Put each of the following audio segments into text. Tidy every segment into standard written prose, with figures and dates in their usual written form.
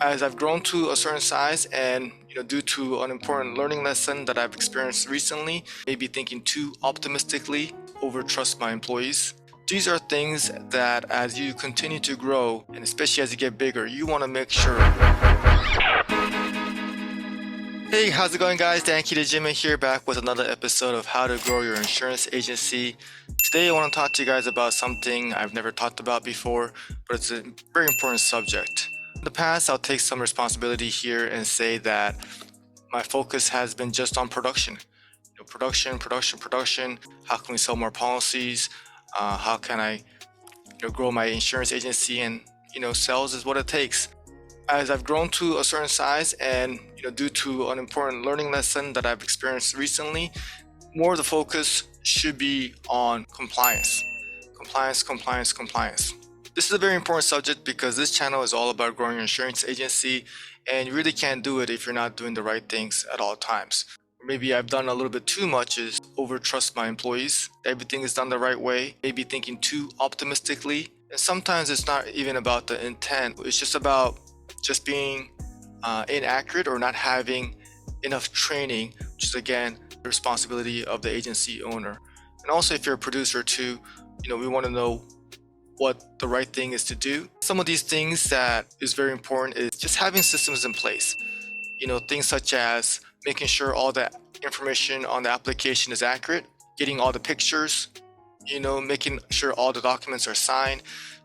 As I've grown to a certain size and due to an important learning lesson that I've experienced recently, maybe thinking too optimistically, overtrust my employees. These are things that as you continue to grow, and especially as you get bigger, you want to make sure. Hey, how's it going guys? Dan Kitajima here, back with another episode of How to Grow Your Insurance Agency. Today I want to talk to you guys about something I've never talked about before, but it's a very important subject. In the past, I'll take some responsibility here and say that my focus has been just on production. Production. How can we sell more policies? How can I grow my insurance agency? And sales is what it takes. As I've grown to a certain size and due to an important learning lesson that I've experienced recently, more of the focus should be on compliance. Compliance. This is a very important subject because this channel is all about growing your insurance agency, and you really can't do it if you're not doing the right things at all times. Maybe I've done a little bit too much is overtrust my employees. Everything is done the right way, maybe thinking too optimistically. And sometimes it's not even about the intent. It's just about just being inaccurate or not having enough training, which is again the responsibility of the agency owner. And also if you're a producer too, we want to know what the right thing is to do. Some of these things that is very important is just having systems in place. Things such as making sure all the information on the application is accurate, getting all the pictures, making sure all the documents are signed.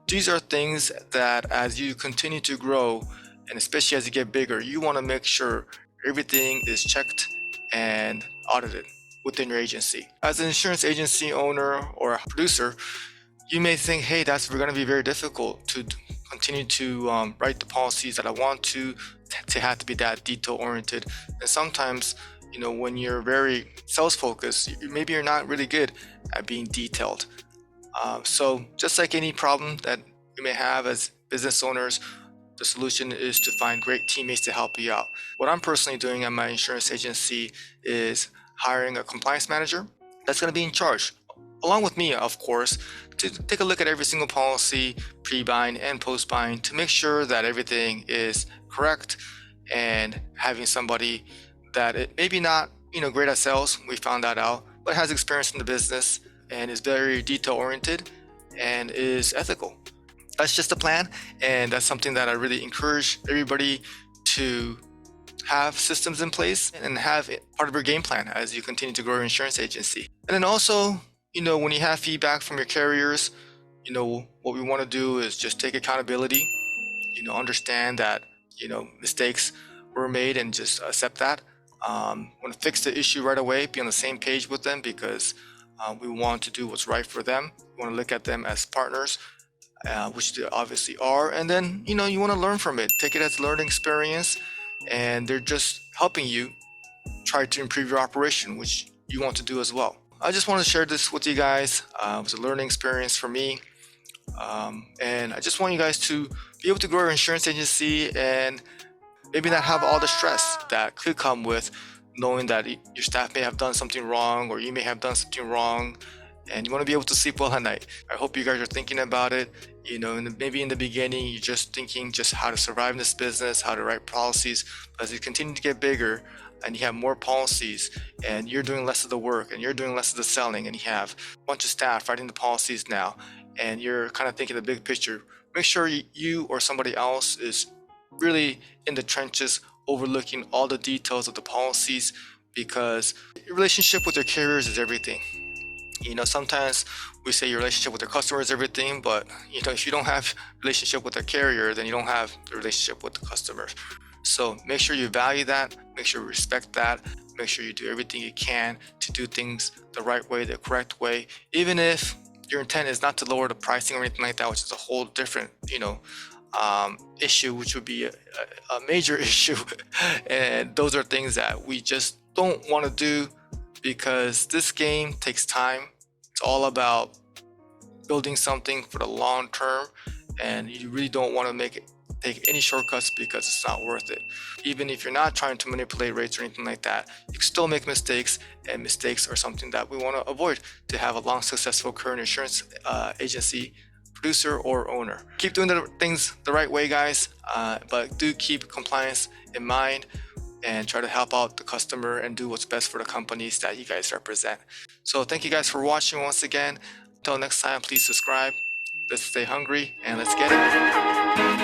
These are things that as you continue to grow, and especially as you get bigger, you want to make sure everything is checked and audited within your agency. As an insurance agency owner or a producer, you may think, hey, that's going to be very difficult to continue to write the policies that I want to have to be that detail oriented. And sometimes, when you're very sales focused, maybe you're not really good at being detailed. So just like any problem that you may have as business owners, the solution is to find great teammates to help you out. What I'm personally doing at my insurance agency is hiring a compliance manager that's going to be in charge, along with me, of course, to take a look at every single policy, pre-bind and post-bind, to make sure that everything is correct, and having somebody that maybe not great at sales, we found that out, but has experience in the business and is very detail-oriented and is ethical. That's just the plan, and that's something that I really encourage everybody to have systems in place and have it part of your game plan as you continue to grow your insurance agency. And then also, when you have feedback from your carriers, what we want to do is just take accountability, understand that, mistakes were made and just accept that. Want to fix the issue right away, be on the same page with them because we want to do what's right for them. We want to look at them as partners, which they obviously are. And then, you want to learn from it, take it as a learning experience, and they're just helping you try to improve your operation, which you want to do as well. I just want to share this with you guys. It was a learning experience for me. And I just want you guys to be able to grow your insurance agency and maybe not have all the stress that could come with knowing that your staff may have done something wrong, or you may have done something wrong, and you want to be able to sleep well at night. I hope you guys are thinking about it. Maybe in the beginning, you're just thinking just how to survive in this business, how to write policies. But as you continue to get bigger and you have more policies and you're doing less of the work and you're doing less of the selling, and you have a bunch of staff writing the policies now, and you're kind of thinking the big picture, make sure you or somebody else is really in the trenches overlooking all the details of the policies, because your relationship with your carriers is everything. Sometimes we say your relationship with your customer is everything, but if you don't have a relationship with the carrier, then you don't have the relationship with the customer. So make sure you value that, make sure you respect that, make sure you do everything you can to do things the right way, the correct way, even if your intent is not to lower the pricing or anything like that, which is a whole different, issue, which would be a major issue. And those are things that we just don't want to do, because this game takes time. It's all about building something for the long term, and you really don't want to take any shortcuts because it's not worth it. Even if you're not trying to manipulate rates or anything like that, you can still make mistakes, and mistakes are something that we want to avoid to have a long, successful current insurance agency producer or owner. Keep doing the things the right way, guys, but do keep compliance in mind and try to help out the customer and do what's best for the companies that you guys represent. So thank you guys for watching once again. Until next time, please subscribe. Let's stay hungry and let's get it.